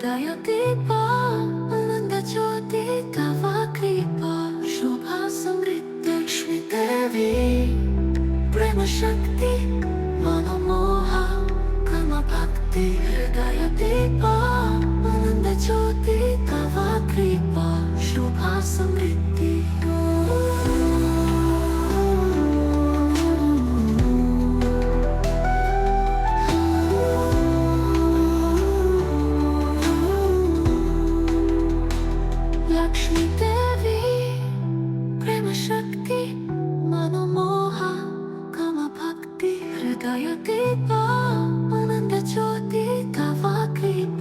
హృదయ దీప ఆనంద జ్యోతి తవ కృప శుభ సమృద్ధి లక్ష్మీదేవి ప్రేమ శక్తి మనోమోహ కమ భక్తి హృదయ దీప ఆనంద జ్యోతి తవ కృప శుభ సమృద్ధి లక్ష్మీదేవి ప్రేమ శక్తి మనోమోహ కమ భక్తి హృదయ దీప ఆనంద జ్యోతి తవ కృప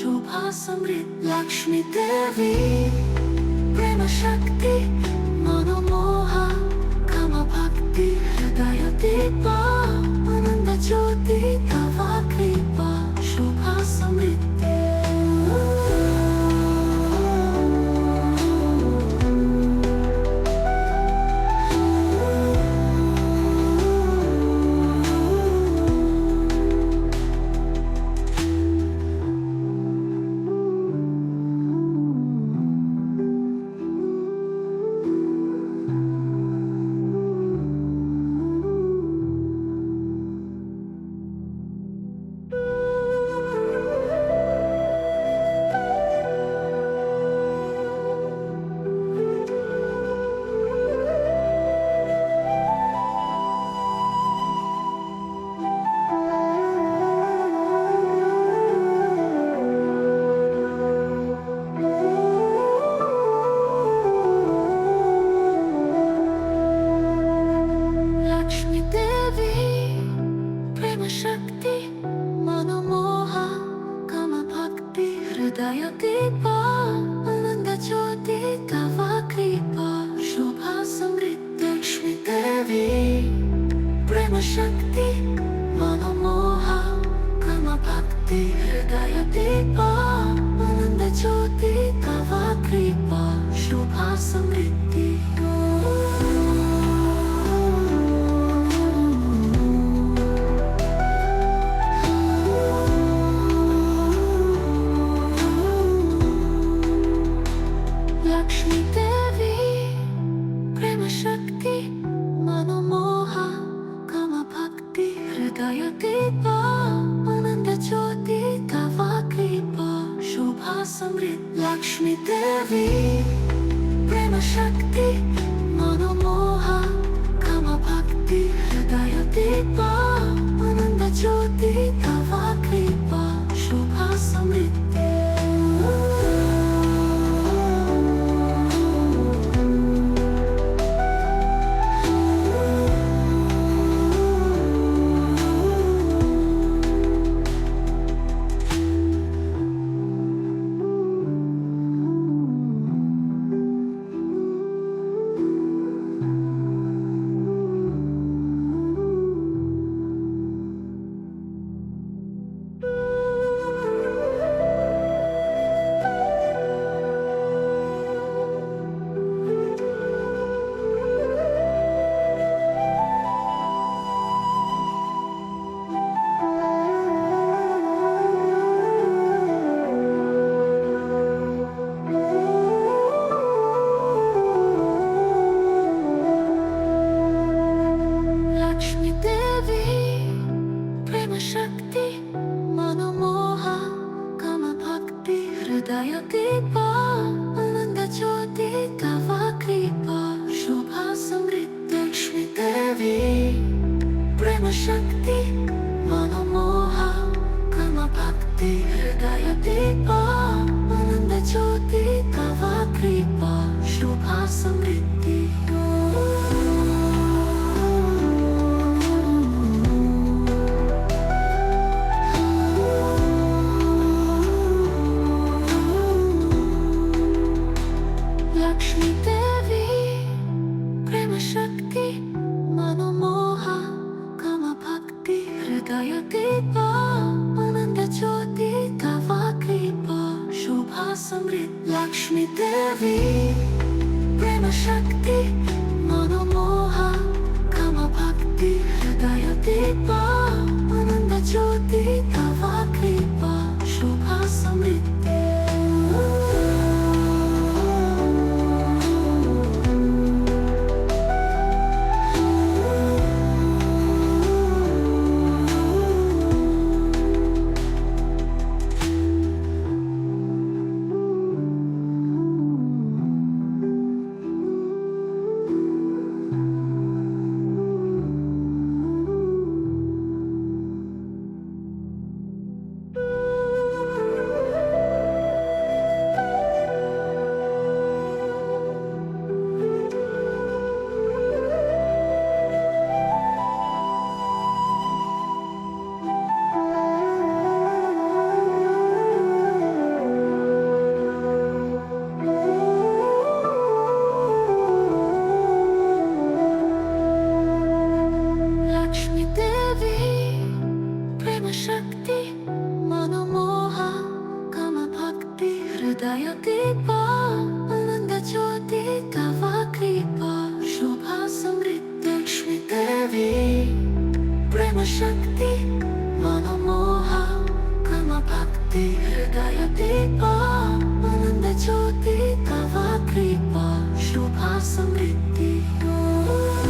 శుభ సమృద్ధి లక్ష్మీదేవి ప్రేమ శక్తి మనోమోహ కమ భక్తి హృదయ దీప ఆనంద జ్యోతి తవ కృప శుభ సమృద్ధి లక్ష్మీదేవి ప్రేమ శక్తి మనోమోహ కమ భక్తి హృదయ దీప ఆనంద జ్యోతి తవ కృప శుభ సమృద్ధి లక్ష్మీదేవి ప్రేమ శక్తి మనోమోహ కమ భక్తి హృదయ దీప ఆనంద జ్యోతి తవ కృప శుభ సమృద్ధి లక్ష్మీదేవి ప్రేమ శక్తి మనోమోహ కమ భక్తి హృదయ దీప ఆనంద జ్యోతి తవ కృప శుభ సమృద్ధి లక్ష్మీదేవి ప్రేమ శక్తి మనోమోహ కమ భక్తి హృదయ దీప ఆనంద జ్యోతి తవ కృప శుభ సమృద్ధి లక్ష్మీదేవి ప్రేమ శక్తి మనోమోహ కమ భక్తి హృదయ దీప ఆనంద జ్యోతి తవ కృప శుభ సమృద్ధి లక్ష్మీదేవి ప్రేమ శక్తి మనోమోహ కమ భక్తి హృదయ దీప ఆనంద జ్యోతి తవ కృప శుభ సమృద్ధి లక్ష్మీదేవి ప్రేమ శక్తి మనోమోహ కమ భక్తి హృదయ దీప ఆనంద జ్యోతి తవ కృప శుభ సమృద్ధి లక్ష్మీదేవి ప్రేమ శక్తి మనోమోహ కమ భక్తి హృదయ దీప ఆనంద జ్యోతి తవ కృప శుభ సమృద్ధి మనోమోహ కామ భక్తి హృదయ దీప ఆనంద జ్యోతి తవ కృప శుభ సమృద్ధి లక్ష్మీ దేవి ప్రేమ శక్తి మనోమోహ కామ భక్తి హృదయ దీప ఆనంద జ్యోతి తవ కృప శుభ సమృద్ధి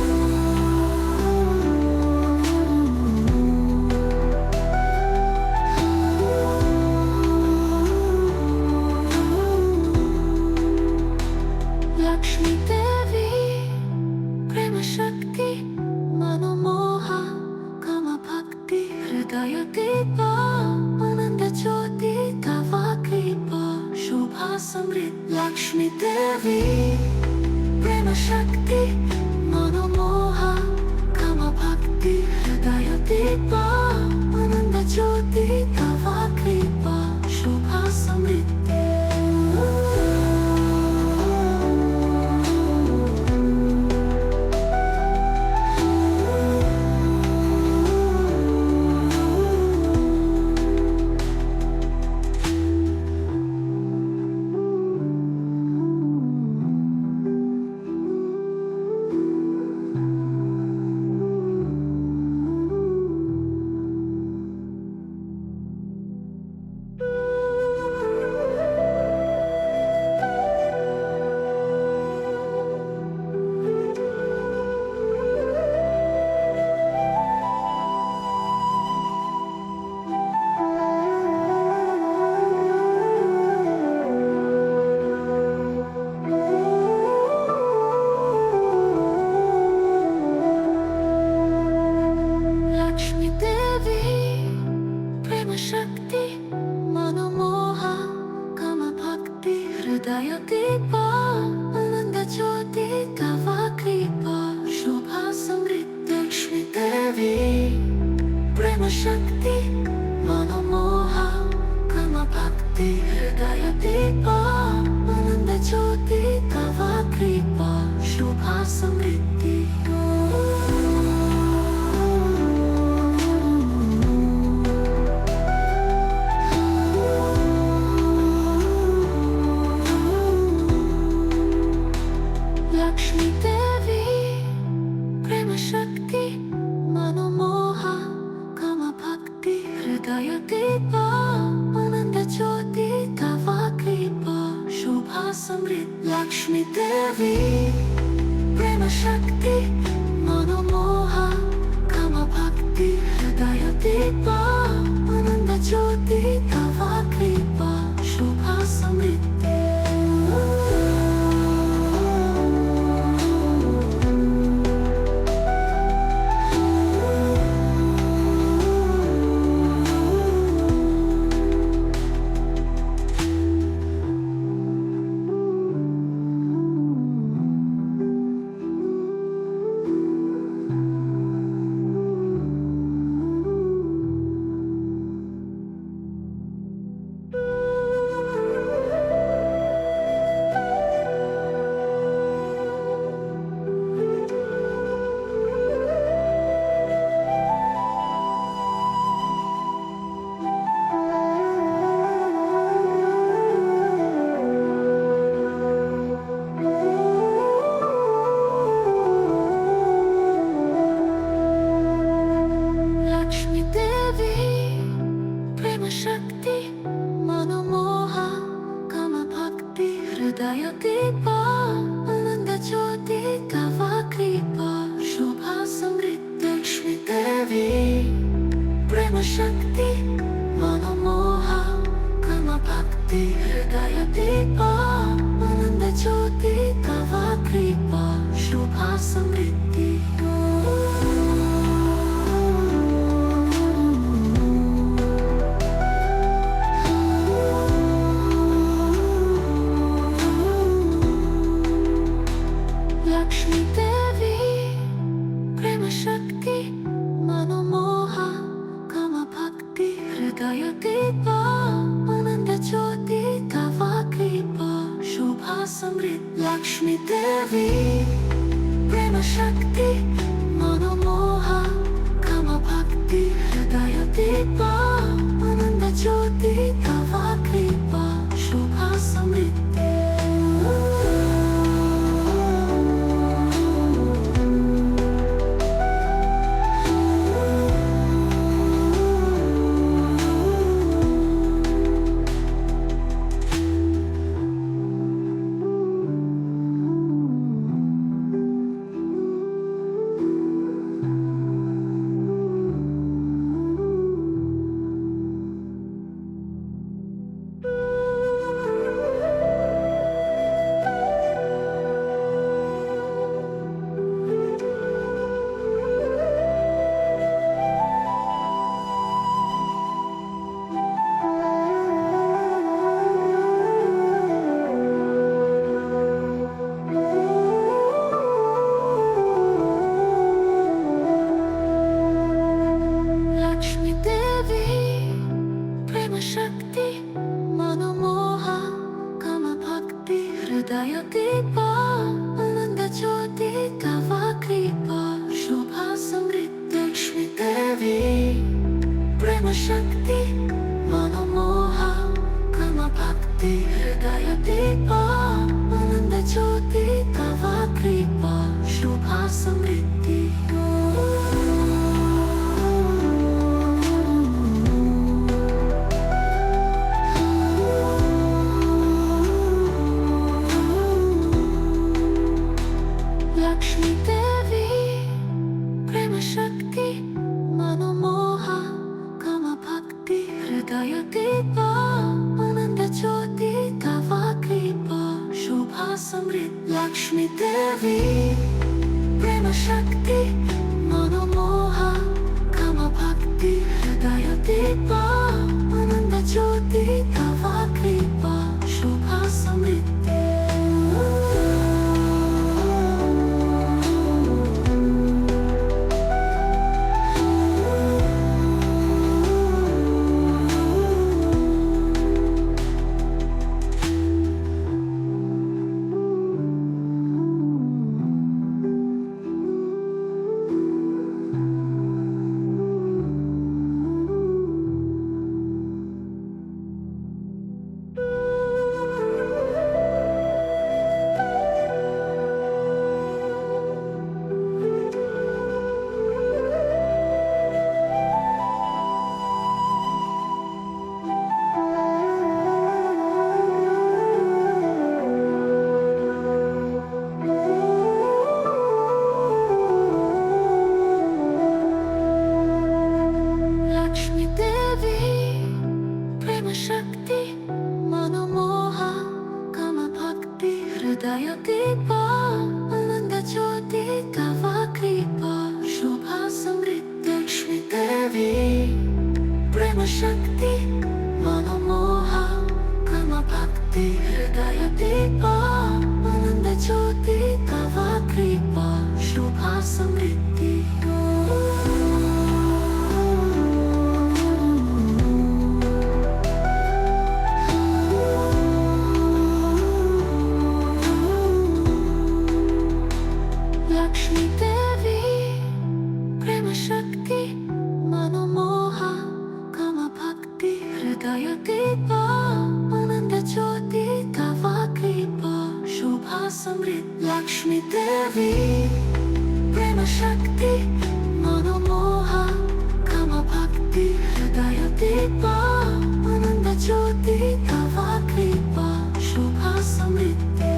లక్ష్మీ దేవి ప్రేమ శక్తి మనోమోహ కామ భక్తి హృదయ దీప ఆనంద జ్యోతి తవ కృప శుభ సమృద్ధి లక్ష్మీ దేవి ప్రేమ శక్తి మనోమోహ కామ భక్తి హృదయ దీప ఆనంద జ్యోతి తవ కృప శుభ సమృద్ధి లక్ష్మీ దేవి ప్రేమ శక్తి మనోమోహ కామ భక్తి హృదయ దీప ఆనంద జ్యోతి తవ కృప శుభ సమృద్ధి లక్ష్మీ దేవి ప్రేమ శక్తి మనోమోహ కామ భక్తి హృదయ దీప ఆనంద జ్యోతి తవ కృప శుభ సమృద్ధి లక్ష్మీ దేవి ప్రేమ శక్తి మనోమోహ కామ భక్తి హృదయ దీప ఆనంద జ్యోతి తవ కృప శుభ సమృద్ధి లక్ష్మీ దేవి ప్రేమ శక్తి మనోమోహ కామ భక్తి హృదయ దీప ఆనంద జ్యోతి తవ కృప శుభ సమృద్ధి లక్ష్మీ దేవి ప్రేమ శక్తి మనోమోహ కామ భక్తి హృదయ దీప ఆనంద జ్యోతి తవ కృప శుభ సమృద్ధి లక్ష్మీ దేవి ప్రేమ శక్తి మనోమోహ కామ భక్తి హృదయ దీప ఆనంద జ్యోతి తవ కృప శుభ సమృద్ధి లక్ష్మీ దేవి ప్రేమ శక్తి మనోమోహ కామ భక్తి హృదయ దీప ఆనంద జ్యోతి తవ కృప శుభ సమృద్ధి లక్ష్మీ దేవి ప్రేమ శక్తి మనోమోహ కామ భక్తి హృదయ దీప शक्ति मनोमोह काम भक्ति हृदय दीप आनंद ज्योति तव कृपा शोभा समृद्धि लक्ष्मी देवी प्रेम शक्ति मनोमोह काम भक्ति हृदय दीप आनंद ज्योति तव कृपा शोभा समृद्धि लक्ष्मी देवी प्रेम शक्ति मनोमोह काम भक्ति हृदय दीप आनंद ज्योति तव कृपा शोभा समृद्धि लक्ष्मी देवी प्रेम शक्ति मनोमोह काम भक्ति हृदय दीप आनंद ज्योति तव कृपा शोभा समृद्धि लक्ष्मी देवी प्रेम शक्ति मनोमोह काम भक्ति हृदय दीप आनंद ज्योति तव कृपा शोभा समृद्धि लक्ष्मी देवी प्रेम शक्ति मनोमोह काम भक्ति हृदय दीप आनंद ज्योति तव कृपा शोभा समृद्धि लक्ष्मी देवी प्रेम शक्ति मनोमोह काम भक्ति हृदय दीप आनंद ज्योति तव कृपा शोभा समृद्धि लक्ष्मी देवी प्रेम शक्ति मनोमोह काम भक्ति हृदय दीप आनंद ज्योति तव कृपा शोभा समृद्धि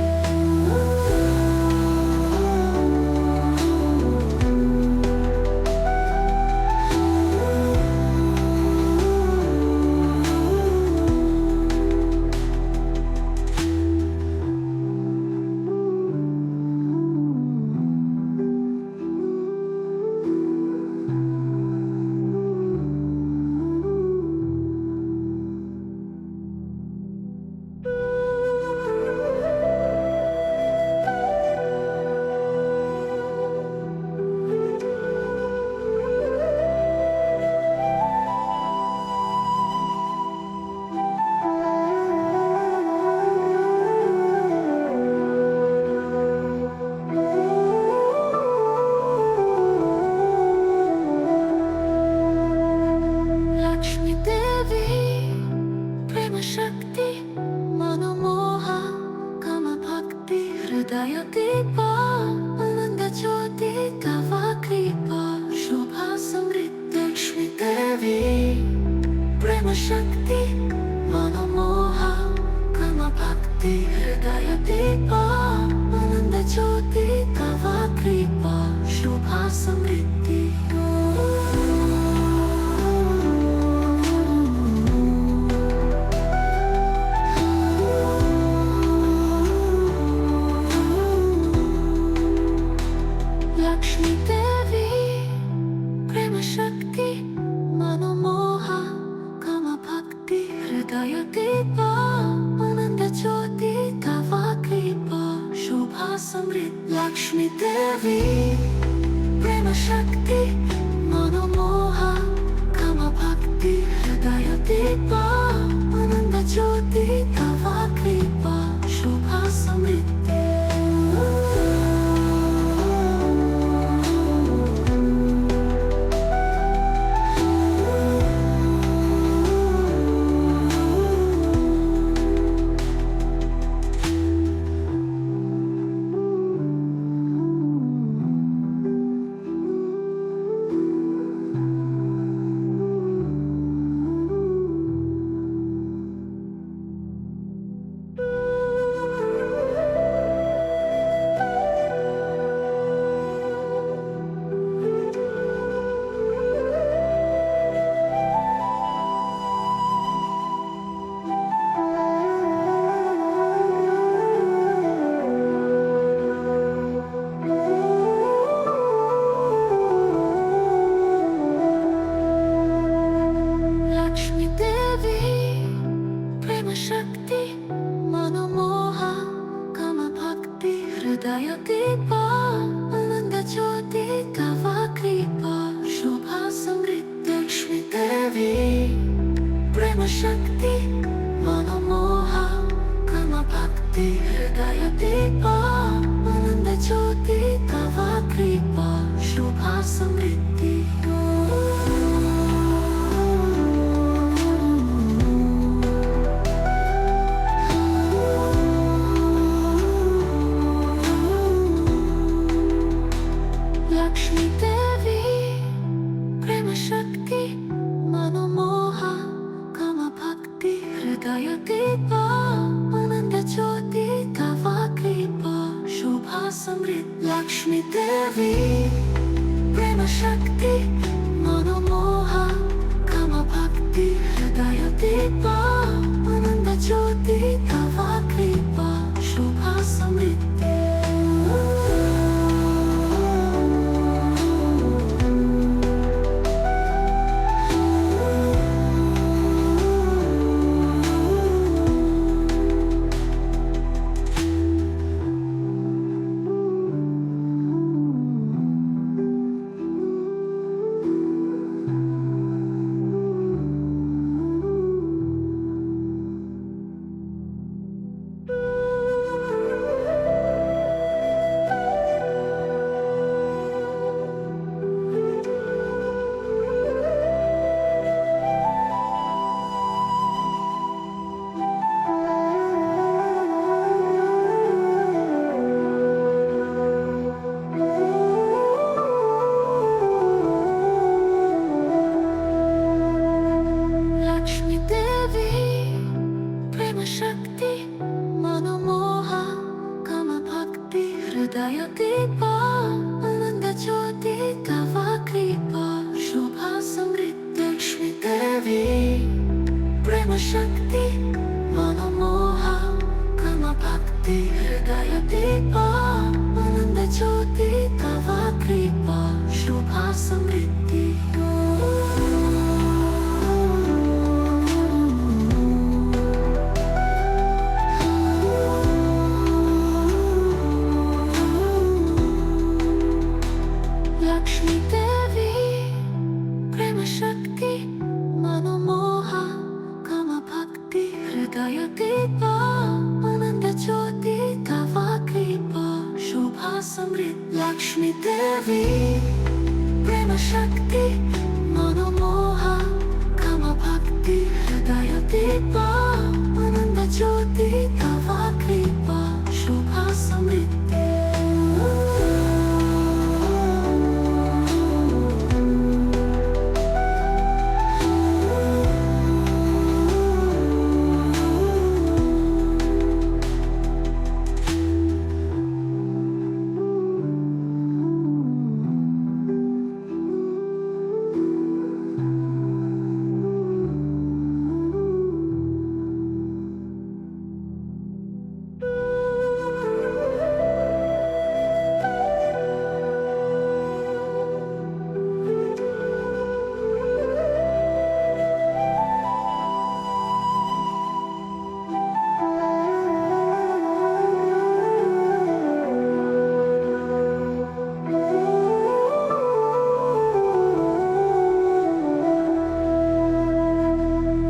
लक्ष्मी देवी प्रेम शक्ति मनोमोह काम भक्ति हृदय दीप आनंद ज्योति तव कृपा शोभा समृद्धि लक्ष्मी देवी प्रेम शक्ति मनोमोह काम भक्ति हृदय दीप आनंद ज्योति तव कृपा शोभा समृद्धि लक्ष्मी देवी प्रेम शक्ति मनोमोह काम भक्ति हृदय दीप आनंद ज्योति तव कृपा शोभा समृद्धि लक्ष्मी देवी प्रेम शक्ति मनोमोह काम भक्ति हृदय दीप शक्ति मनोमोह काम भक्ति हृदय दीपा आनंद ज्योति तव कृपा शुभ समृद्धि लक्ष्मी देवी प्रेम शक्ति मनोमोह काम भक्ति हृदय दीपा आनंद ज्योति तव कृपा शुभ समृद्धि लक्ष्मी देवी प्रेम शक्ति मनोमोह काम भक्ति हृदय दीपा आनंद ज्योति तव कृपा शुभ समृद्धि लक्ष्मी देवी प्रेम शक्ति मनोमोह काम भक्ति हृदय दीपा आनंद ज्योति तव कृपा शुभ समृद्धि लक्ष्मी देवी प्रेम शक्ति मनोमोह काम भक्ति हृदय दीपा आनंद ज्योति तव कृपा शुभ समृद्धि लक्ष्मी देवी प्रेम शक्ति मनोमोह काम भक्ति हृदय दीपा आनंद ज्योति तव कृपा शुभ समृद्धि लक्ष्मी देवी प्रेम शक्ति मनोमोह काम भक्ति हृदय दीपा आनंद ज्योति तव कृपा शुभ समृद्धि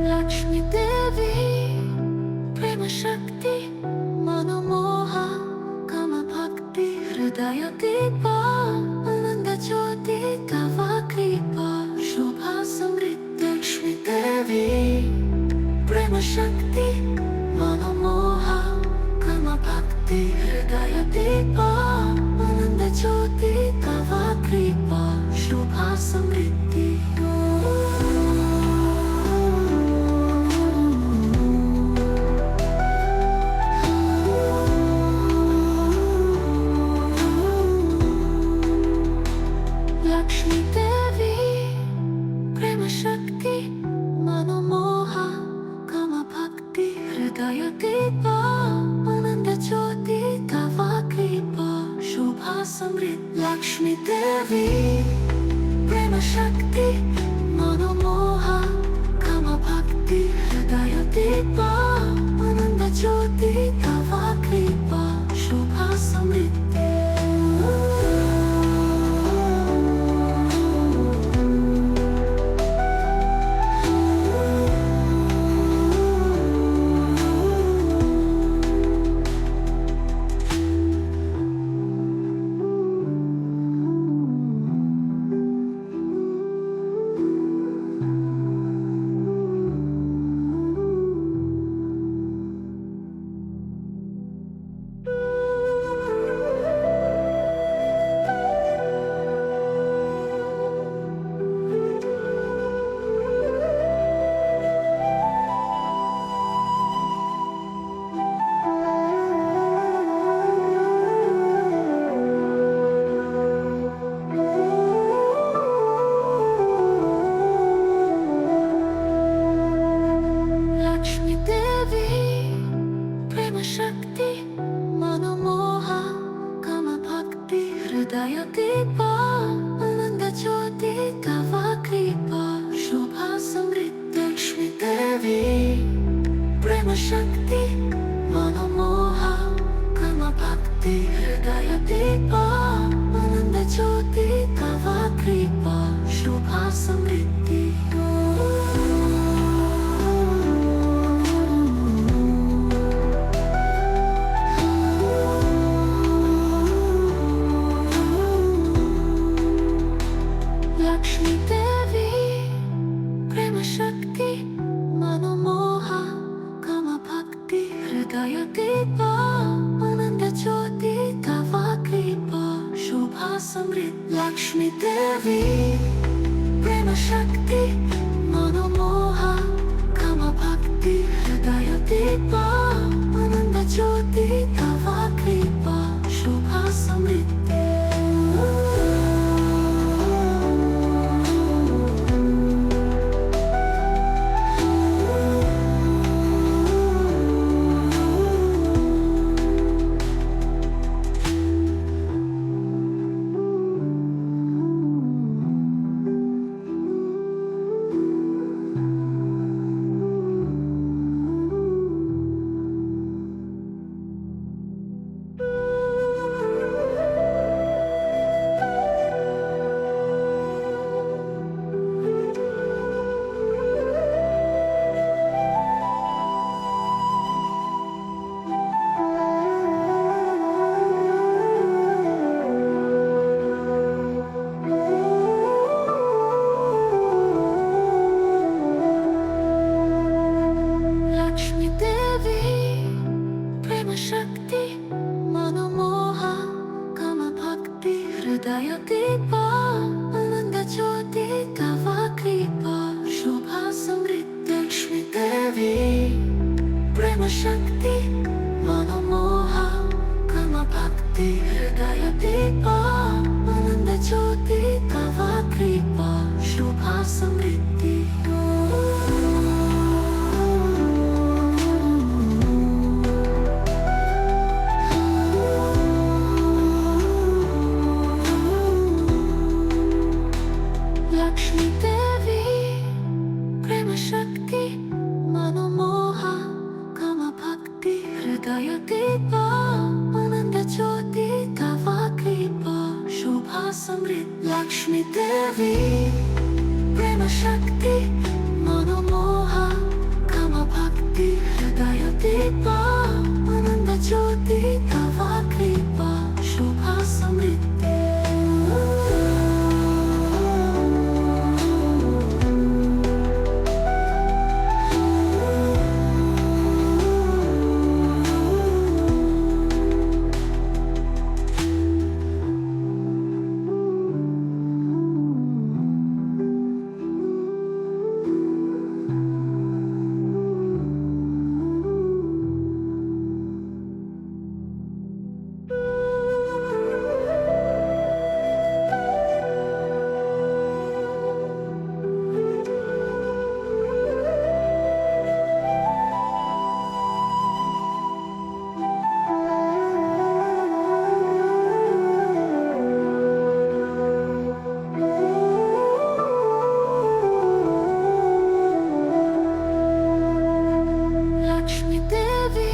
लक्ष्मी देवी प्रेम शक्ति मनोमोह काम भक्ति हृदय दीपा आनंद ज्योति तव कृपा शुभ समृद्धि लक्ष्मी देवी प्रेम शक्ति मनोमोह काम भक्ति हृदय दीपा आनंद ज्योति तव कृपा शुभ समृद्धि लक्ष्मी देवी प्रेम शक्ति मनोमोह काम भक्ति हृदय दीपा आनंद ज्योति तव कृपा शुभ समृद्धि लक्ष्मी देवी प्रेम शक्ति मनोमोह काम भक्ति हृदय दीपा आनंद ज्योति तव कृपा शुभ समृद्धि शक्ति मनोमोह कर्म भक्ति हृदय दीपा आनंद ज्योति तव कृपा शुभ समृद्धि लक्ष्मी देवी प्रेम शक्ति मनोमोह कर्म भक्ति हृदय दीपा आनंद ज्योति तव कृपा शुभ समृद्धि लक्ष्मी देवी प्रेम शक्ति मनोमोह कर्म भक्ति हृदय दीपा आनंद ज्योति तव कृपा शुभ समृद्धि लक्ष्मी देवी प्रेम शक्ति मनोमोह कर्म भक्ति हृदय दीपा आनंद ज्योति तव कृपा शुभ समृद्धि लक्ष्मी देवी प्रेम शक्ति मनोमोह कर्म भक्ति हृदय दीपा आनंद ज्योति तव कृपा शुभ समृद्धि लक्ष्मी देवी प्रेम शक्ति मनोमोह कर्म भक्ति हृदय दीपा आनंद ज्योति तव कृपा शुभ समृद्धि लक्ष्मी देवी प्रेम शक्ति मनोमोह कर्म भक्ति हृदय दीपा आनंद ज्योति तव कृपा शुभ समृद्धि लक्ष्मी देवी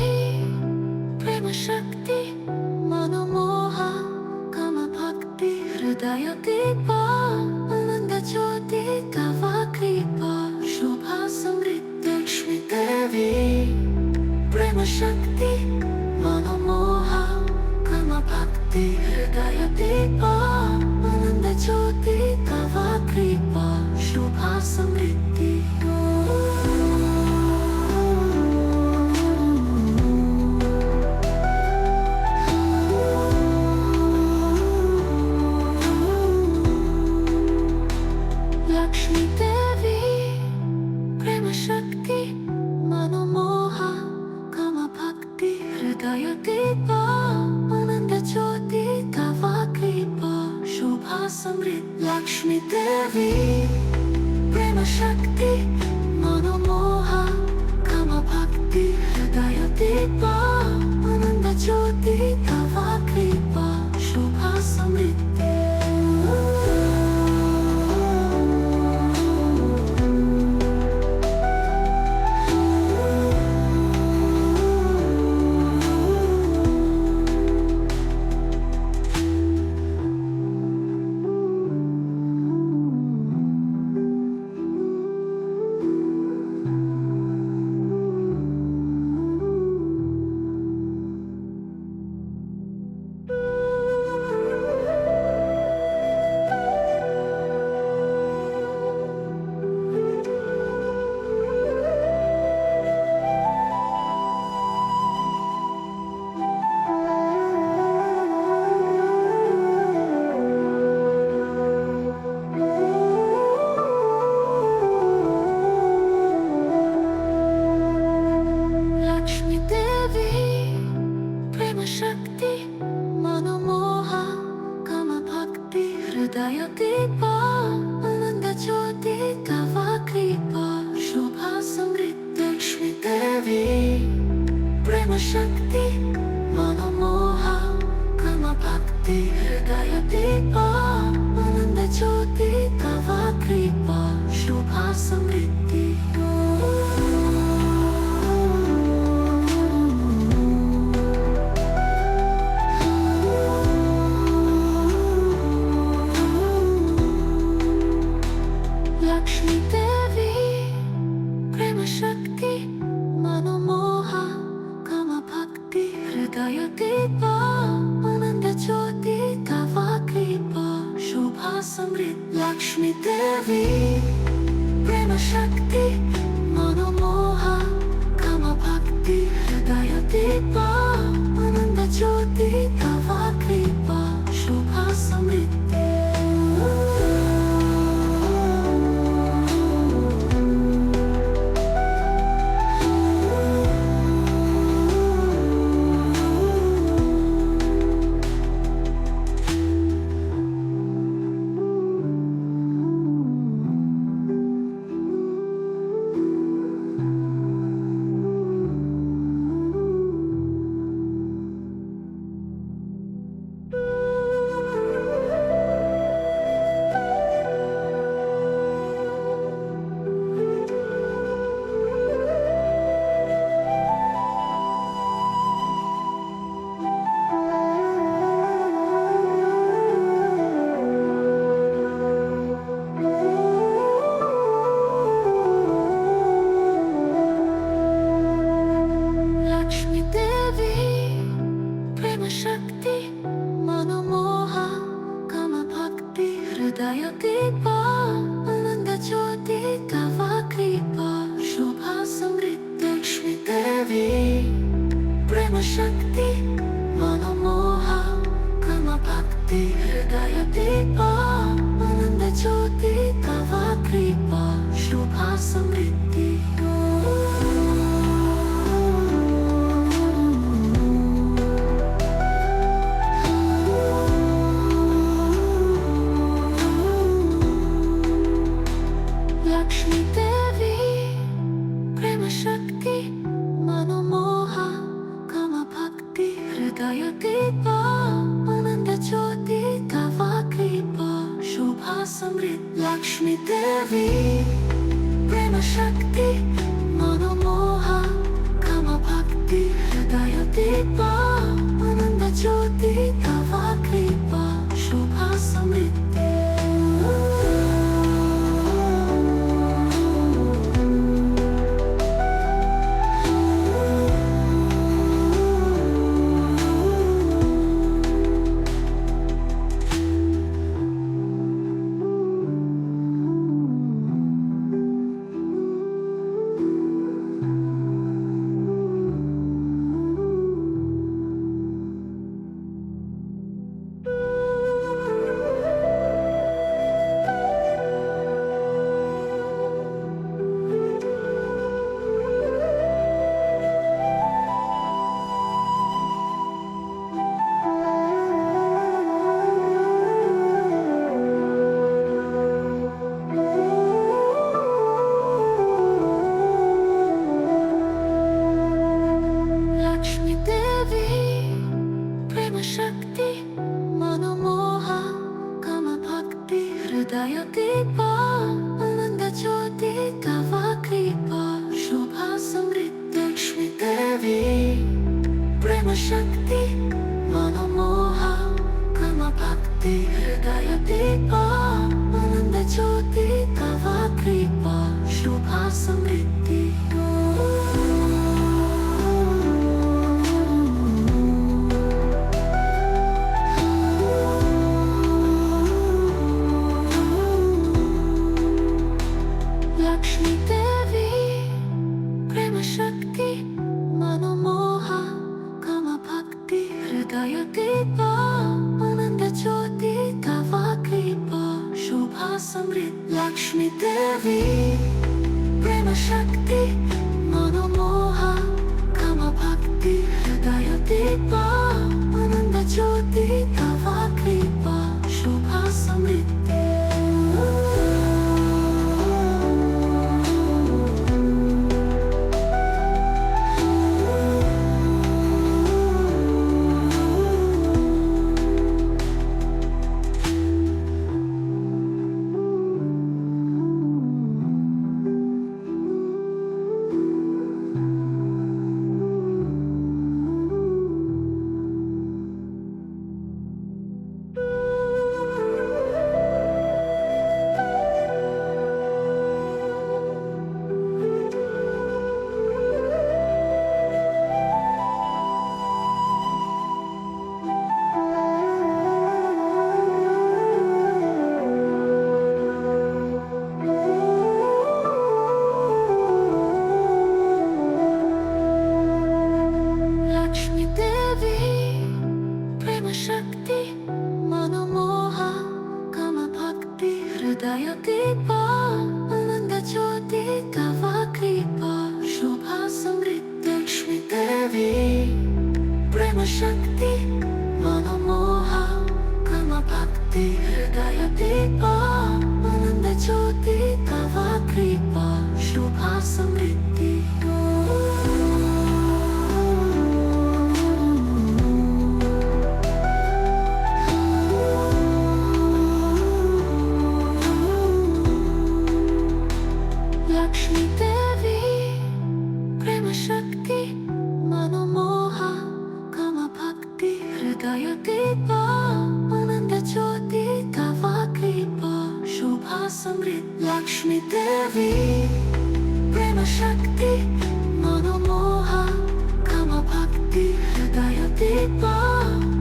प्रेम शक्ति मनोमोह कर्म भक्ति हृदय दीपा आनंद ज्योति तव कृपा शुभ समृद्धि लक्ष्मी देवी प्रेम शक्ति मनोमोह कर्म भक्ति हृदय दीपा आनंद ज्योति तव कृपा शुभ समृद्धि लक्ष्मी देवी प्रेम शक्ति मनोमोह कर्म भक्ति हृदय दीपा आनंद ज्योति तव कृपा शुभ समृद्धि लक्ष्मी देवी प्रेम शक्ति मनोमोह कर्म भक्ति हृदय दीपा आनंद ज्योति तव कृपा शुभ समृद्धि దేవి ప్రేమ శక్తి మనోమోహ కమ భక్తి హృదయ దీప ఆనంద జ్యోతి తవ కృప శుభ సమృద్ధి లక్ష్మీ దేవి ప్రేమ శక్తి మనోమోహ కమ భక్తి హృదయ దీప ఆనంద జ్యోతి తవ కృప శుభ సమృద్ధి లక్ష్మీ దేవి ప్రేమ శక్తి మనోమోహ కమ భక్తి హృదయ దీప ఆనంద జ్యోతి తవ కృప శుభ సమృద్ధి లక్ష్మీ దేవి ప్రేమ శక్తి మనోమోహ కమ భక్తి హృదయ దీప ఆనంద జ్యోతి తవ కృప శుభ సమృద్ధి లక్ష్మీ దేవి ప్రేమ శక్తి మనోమోహ కమ భక్తి హృదయ దీప ఆనంద జ్యోతి తవ కృప శుభ సమృద్ధి లక్ష్మీ దేవి ప్రేమ శక్తి మనోమోహ కమ భక్తి హృదయ దీప ఆనంద జ్యోతి తవ కృప శుభ సమృద్ధి లక్ష్మీ దేవి ప్రేమ శక్తి మనోమోహ కమ భక్తి హృదయ దీప ఆనంద జ్యోతి తవ కృప శుభ సమృద్ధి లక్ష్మీ దేవి ప్రేమ శక్తి మనోమోహ కమ భక్తి హృదయ దీప ఆనంద జ్యోతి తవ కృప శుభ సమృద్ధి లక్ష్మీ దేవి ప్రేమ శక్తి మనోమోహ కమ భక్తి హృదయ దీప ఆనంద జ్యోతి తవ కృప శుభ సమృద్ధి లక్ష్మీ దేవి ప్రేమ శక్తి మనోమోహ కమ భక్తి హృదయ దీప ఆనంద జ్యోతి తవ కృప శుభ సమృద్ధి లక్ష్మీ దేవి ప్రేమ శక్తి మనోమోహ కమ భక్తి హృదయ దీప ఆనంద జ్యోతి తవ కృప శుభ సమృద్ధి లక్ష్మీదేవి ప్రేమ శక్తి మనోమోహ కమ భక్తి హృదయ దీప ఆనంద జ్యోతి తవ కృప శుభ సమృద్ధి లక్ష్మీదేవి ప్రేమ శక్తి మనోమోహ కమ భక్తి హృదయ దీప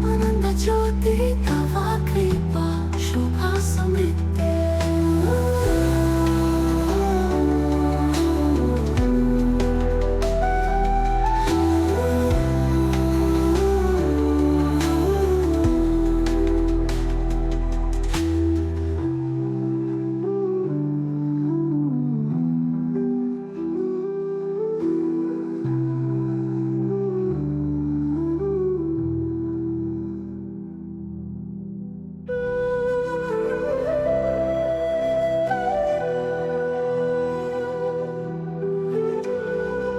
ఆనంద జ్యోతి తవ కృప శుభ సమృద్ధి లక్ష్మీదేవి ప్రేమ శక్తి మనోమోహ కమ భక్తి హృదయ దీప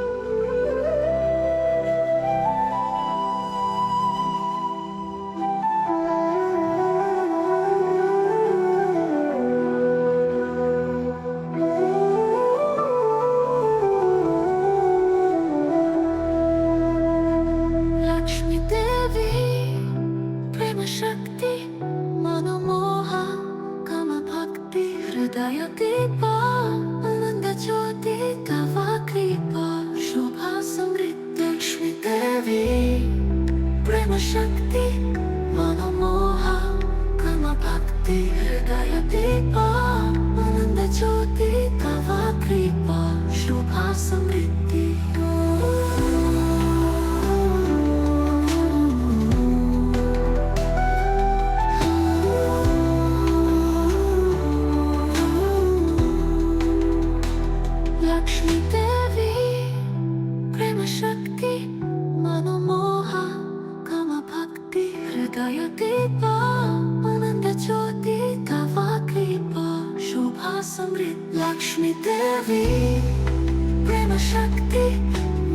ఆనంద జ్యోతి తవ కృప శుభ సమృద్ధి లక్ష్మీదేవి ప్రేమ శక్తి మనోమోహ కమ భక్తి హృదయ దీప ఆనంద జ్యోతి తవ కృప శుభ సమృద్ధి లక్ష్మీదేవి ప్రేమ శక్తి మనోమోహ కమ భక్తి హృదయ దీప ఆనంద జ్యోతి తవ కృప శుభ సమృద్ధి లక్ష్మీదేవి ప్రేమ శక్తి మనోమోహ కమ భక్తి హృదయ దీప ఆనంద జ్యోతి తవ కృప శుభ సమృద్ధి లక్ష్మీదేవి ప్రేమ శక్తి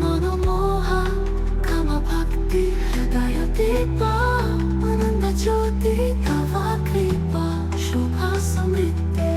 మనోమోహ కమ భక్తి హృదయ దీప ఆనంద జ్యోతి తవ కృప శుభ సమృద్ధి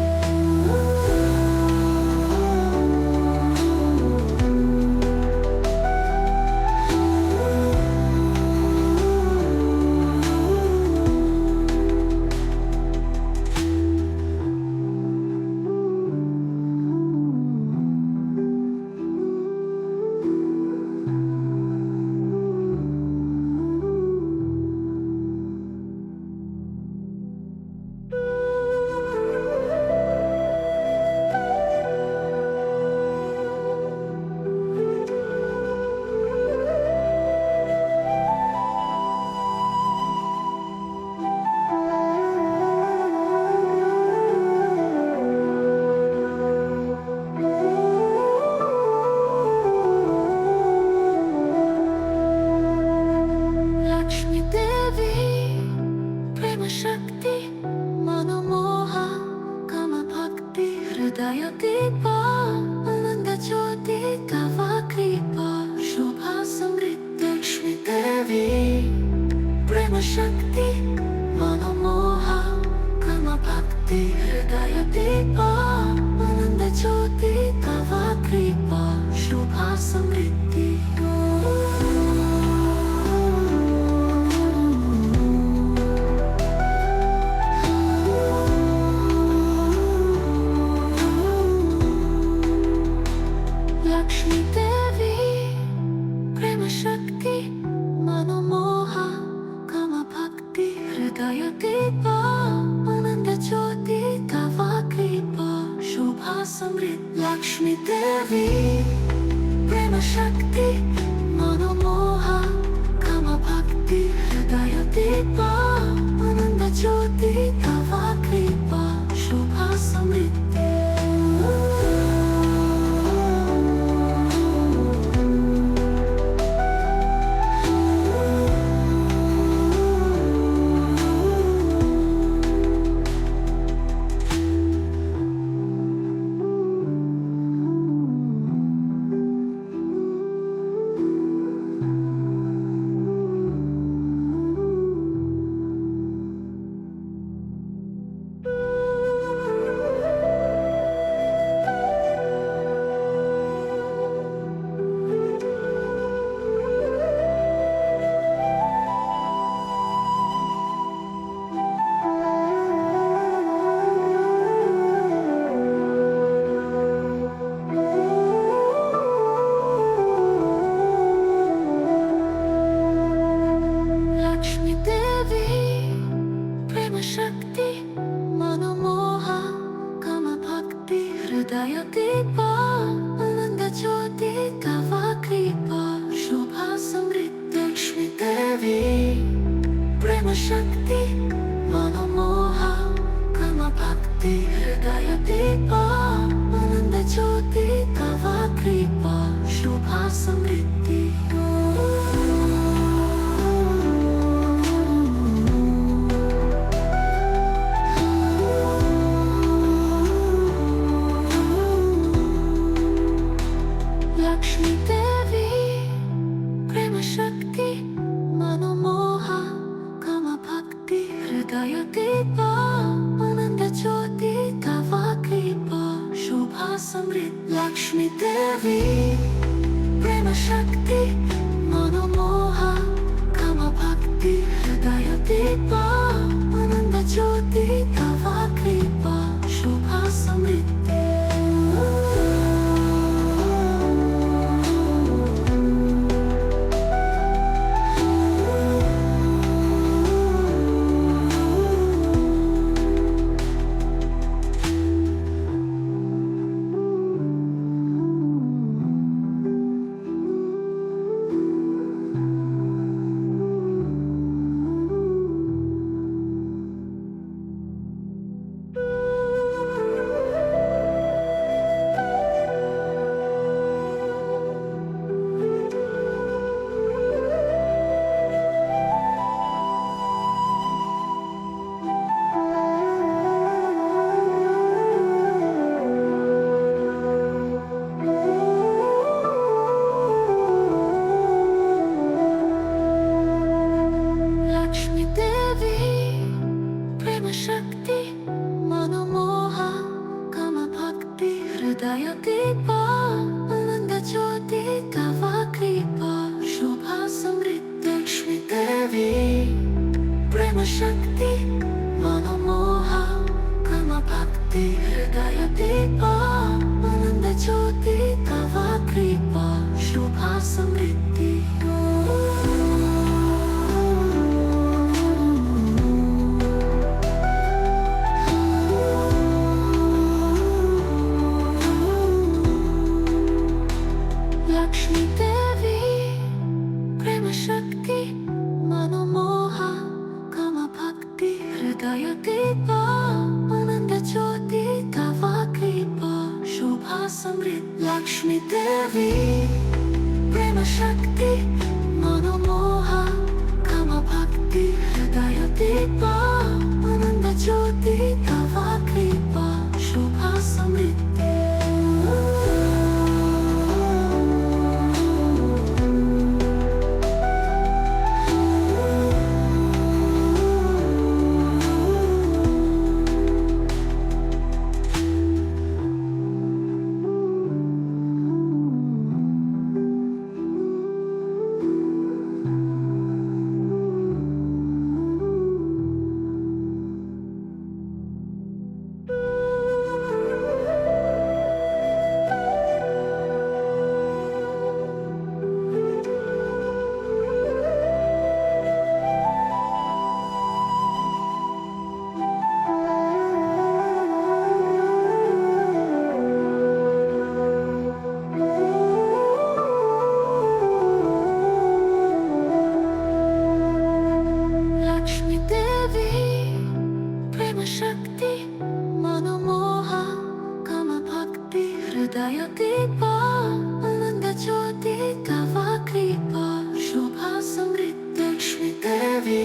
లక్ష్మీదేవి ప్రేమ శక్తి మనోమోహ కమ భక్తి హృదయ దీప ఆనంద జ్యోతి తవ కృప శుభ సమృద్ధి లక్ష్మీదేవి ప్రేమ శక్తి మనోమోహ కమ భక్తి హృదయ దీప ఆనంద జ్యోతి తవ కృప శుభ సమృద్ధి లక్ష్మీదేవి ప్రేమ శక్తి మనోమోహ కమ భక్తి హృదయ దీప ఆనంద జ్యోతి తవ కృప శుభ సమృద్ధి లక్ష్మీదేవి ప్రేమ శక్తి మనోమోహ కమ భక్తి హృదయ దీప ఆనంద జ్యోతి తవ కృప శుభ సమృద్ధి శక్తి మనోమోహ కామ భక్తి హృదయ దీప ఆనంద జ్యోతి తవ కృప శుభ సమృద్ధి శక్తి మనోమోహ కామ భక్తి హృదయ దీప ఆనంద జ్యోతి తవ కృప శుభ సమృద్ధి లక్ష్మీ దేవి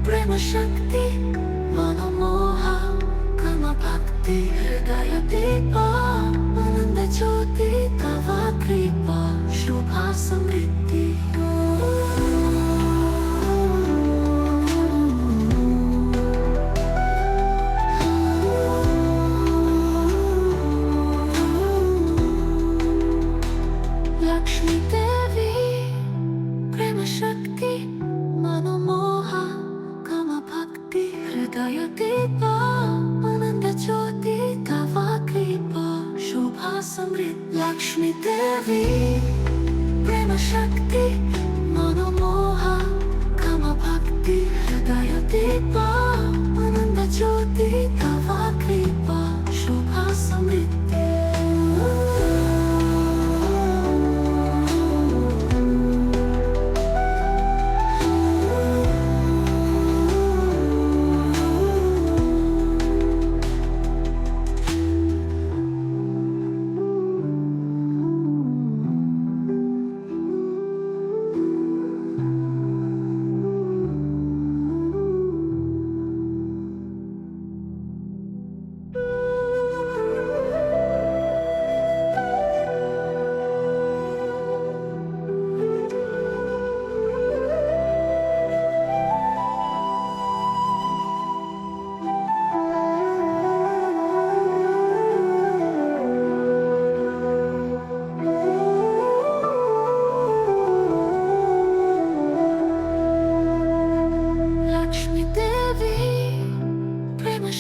ప్రేమ శక్తి మనోమోహ కామ భక్తి హృదయ దీప ఆనంద జ్యోతి తవ కృప శుభ సమృద్ధి లక్ష్మీ దేవి ప్రేమ శక్తి మనోమోహ కామ భక్తి హృదయ దీప ఆనంద జ్యోతి తవ కృప శుభ సమృద్ధి లక్ష్మీ దేవి ప్రేమ శక్తి మనోమోహ కామ భక్తి హృదయ దీప ఆనంద జ్యోతి తవ కృప శుభ సమృద్ధి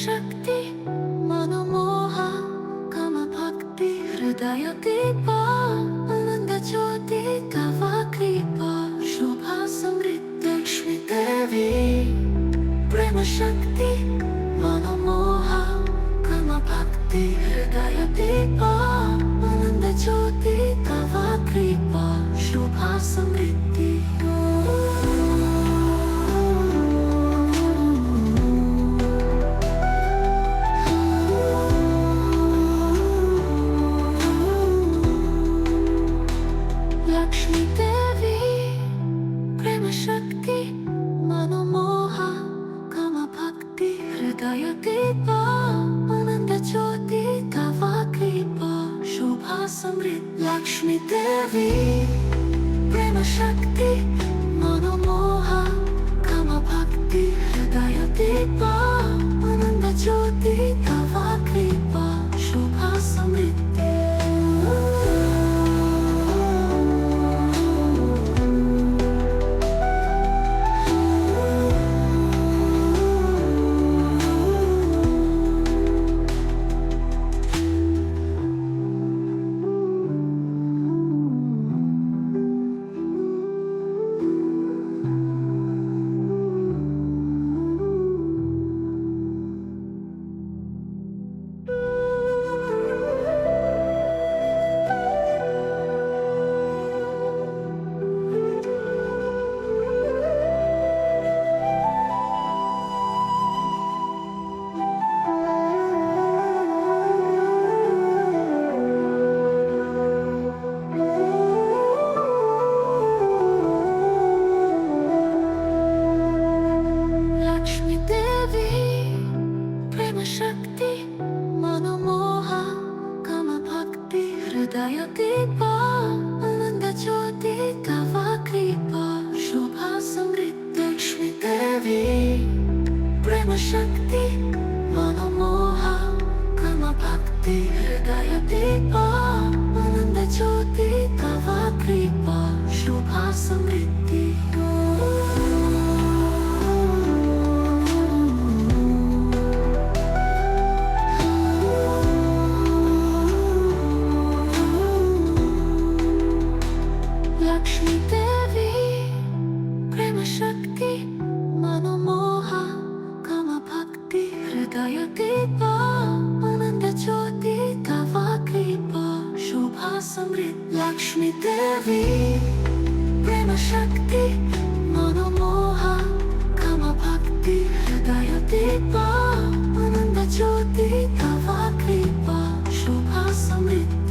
శక్తి మనోమోహ కామ భక్తి హృదయ దీప ఆనంద జ్యోతి తవ కృప శుభ సమృద్ధి లక్ష్మీ దేవి ప్రేమ శక్తి మనోమోహ కామ భక్తి హృదయ దీప ఆనంద జ్యోతి తవ కృప శుభ సమృద్ధి లక్ష్మీ దేవి ప్రేమ శక్తి మనోమోహ కామ భక్తి హృదయ దీప ఆనంద జ్యోతి తవ కృప శుభ సమృద్ధి లక్ష్మీ దేవి ప్రేమ శక్తి మనోమోహ కామ భక్తి హృదయ దీప ఆనంద జ్యోతి తవ కృప శుభ సమృద్ధి समृद्धि। लक्ष्मी देवी प्रेम शक्ति मनोमोह काम भक्ति हृदय दीप आनंद ज्योति तव कृपा शोभा समृद्धि। लक्ष्मी देवी प्रेम शक्ति मनोमोह काम भक्ति हृदय दीप आनंद ज्योति तव कृपा शोभा समृद्धि।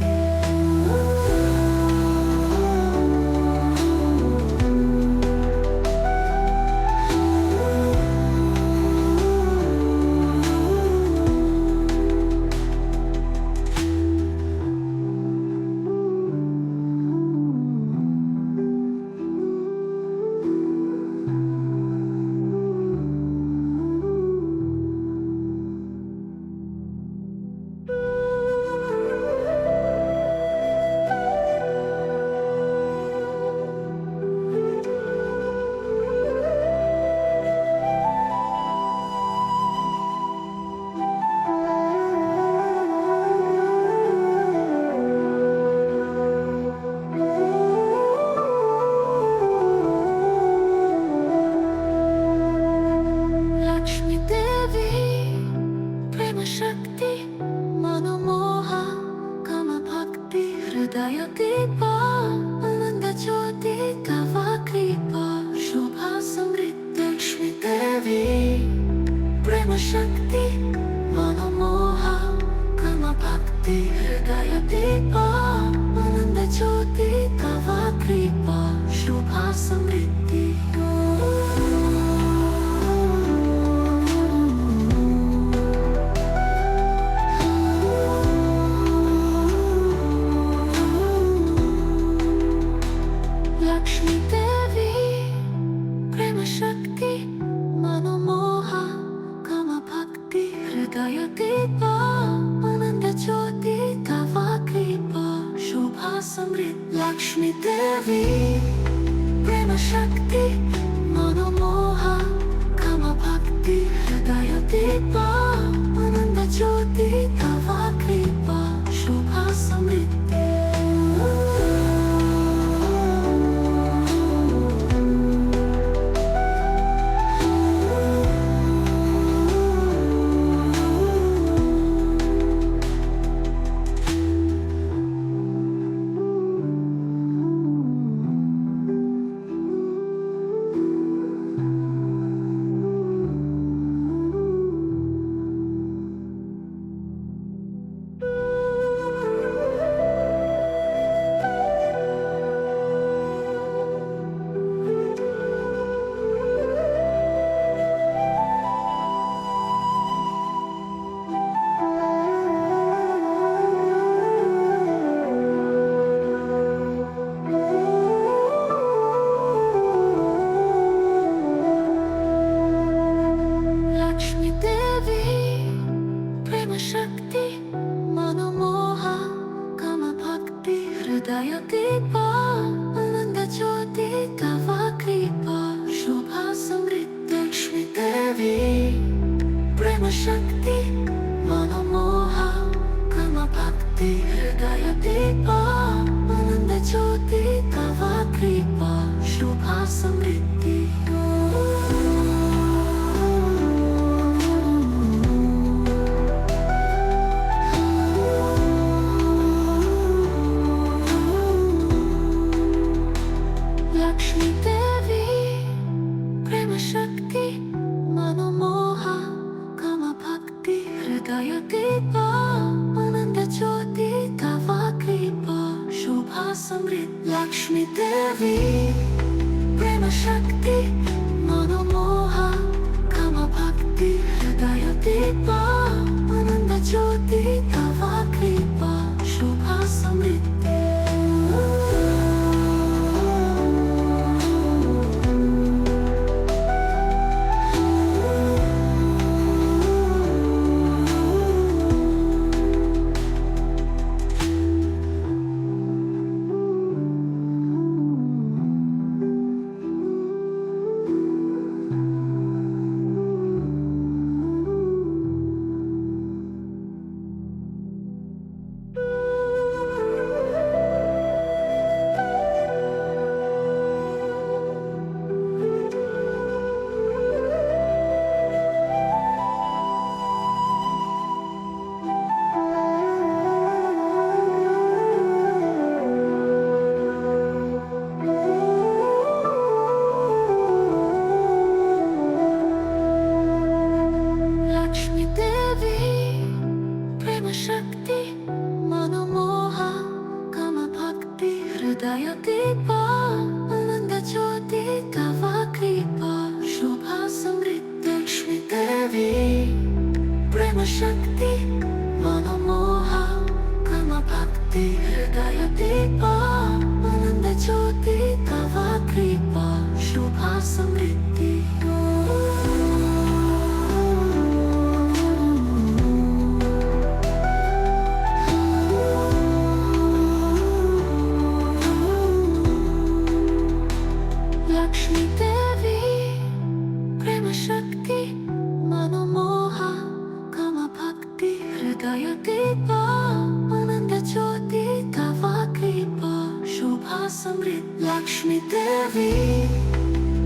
लक्ष्मी देवी प्रेम शक्ति मनोमोह काम भक्ति हृदय दीप आनंद ज्योति तव कृपा शोभा समृद्धि। लक्ष्मी देवी प्रेम शक्ति मनोमोह काम भक्ति हृदय दीप आनंद ज्योति तव कृपा शोभा समृद्धि। लक्ष्मी देवी प्रेम शक्ति मनोमोह काम भक्ति हृदय दीप आनंद ज्योति तव कृपा शोभा समृद्धि। लक्ष्मी देवी प्रेम शक्ति मनोमोह काम भक्ति हृदय दीप आनंद ज्योति तव कृपा शोभा समृद्धि। लक्ष्मी देवी प्रेम शक्ति मनोमोह काम भक्ति हृदय दीप आनंद ज्योति तव कृपा शोभा समृद्धि। लक्ष्मी देवी प्रेम शक्ति मनोमोह काम भक्ति हृदय दीप आनंद ज्योति तव कृपा शोभा समृद्धि। लक्ष्मी देवी प्रेम शक्ति मनोमोह काम भक्ति हृदय दीप आनंद ज्योति तव कृपा शोभा समृद्धि। लक्ष्मी देवी प्रेम शक्ति मनोमोह काम भक्ति हृदय दीप आनंद ज्योति तव कृपा शोभा समृद्धि। లక్ష్మీదేవి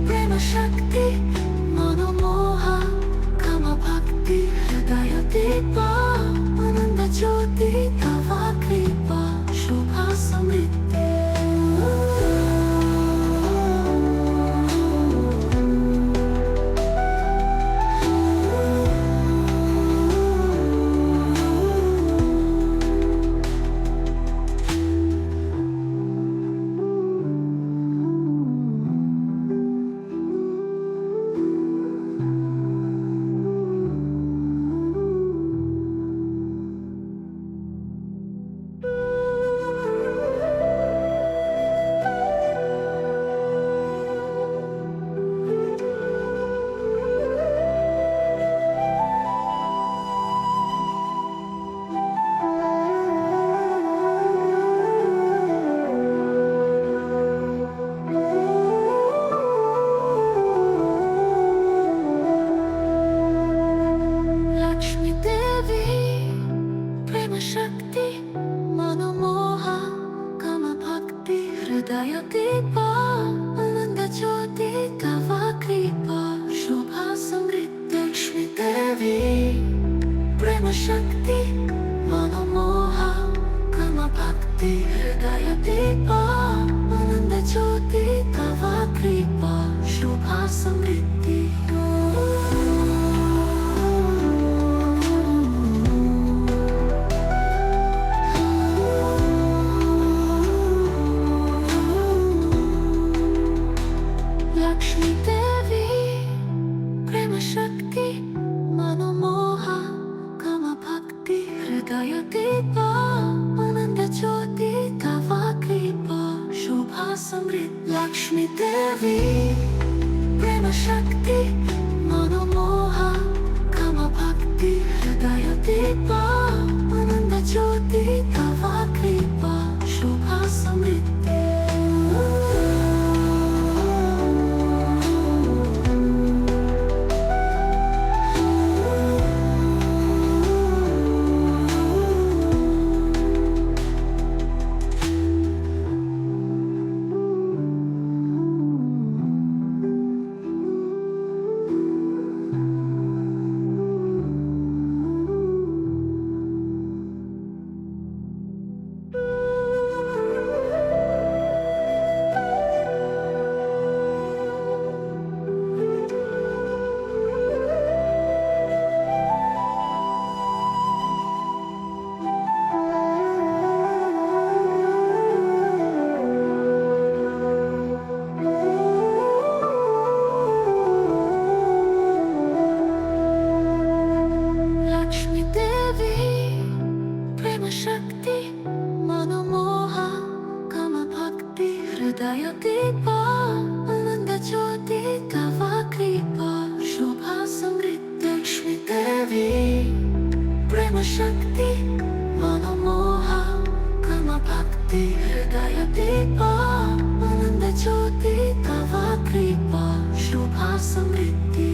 ప్రేమ శక్తి మనోమోహ కమ భక్తి హృదయ దీప ఆనంద జ్యోతి తవ కృప శుభ సమృద్ధి లక్ష్మీదేవి ప్రేమ శక్తి మనోమోహ కమ భక్తి హృదయ దీప ఆనంద జ్యోతి తవ కృప శుభ సమృద్ధి లక్ష్మీదేవి ప్రేమ శక్తి మనోమోహ కమ భక్తి హృదయ దీప ఆనంద జ్యోతి తవ కృప శుభ సమృద్ధి లక్ష్మీదేవి ప్రేమ శక్తి మనోమోహ కమ భక్తి హృదయ దీప ఆనంద జ్యోతి తవ కృప శుభ సమృద్ధి లక్ష్మీదేవి ప్రేమ శక్తి మనోమోహ కమ భక్తి హృదయ దీప ఆనంద జ్యోతి తవ కృప శుభ సమృద్ధి లక్ష్మీదేవి ప్రేమ శక్తి మనోమోహ కమ భక్తి హృదయ దీప ఆనంద జ్యోతి తవ కృప శుభ సమృద్ధి లక్ష్మీదేవి ప్రేమ శక్తి మనోమోహ కమ భక్తి హృదయ దీప ఆనంద జ్యోతి తవ కృప శుభ సమృద్ధి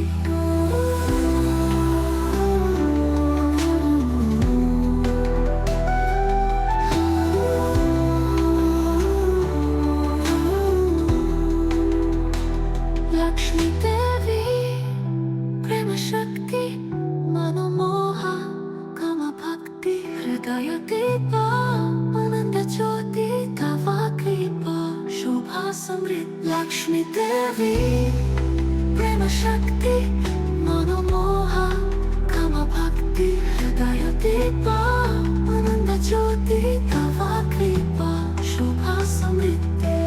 లక్ష్మీదేవి ప్రేమ శక్తి మనోమోహ కమ భక్తి హృదయ దీప ఆనంద జ్యోతి తవ కృప శుభ సమృద్ధి లక్ష్మీదేవి ప్రేమ శక్తి మనోమోహ కమ భక్తి హృదయ దీప ఆనంద జ్యోతి తవ కృప శుభ సమృద్ధి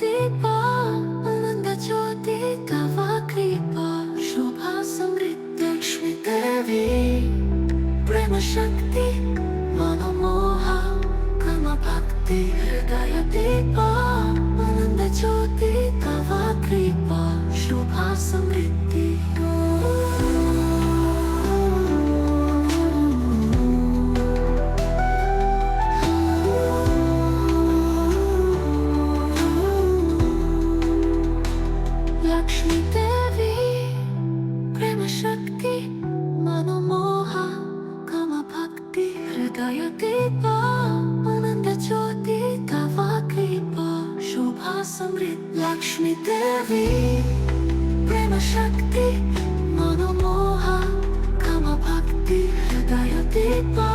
दीपा आनंद ज्योति तव कृपा शोभा समृद्ध लक्ष्मी देवी प्रेम शक्ति मनोमोह काम भक्ति हृदय दीपा आनंद ज्योति तव कृपा शोभा समृद्धि लक्ष्मी देवी प्रेम शक्ति मनोमोह काम भक्ति हृदय दीपा आनंद ज्योति तव कृपा शोभा समृद्धि लक्ष्मी देवी प्रेम शक्ति मनोमोह काम भक्ति हृदय दीपा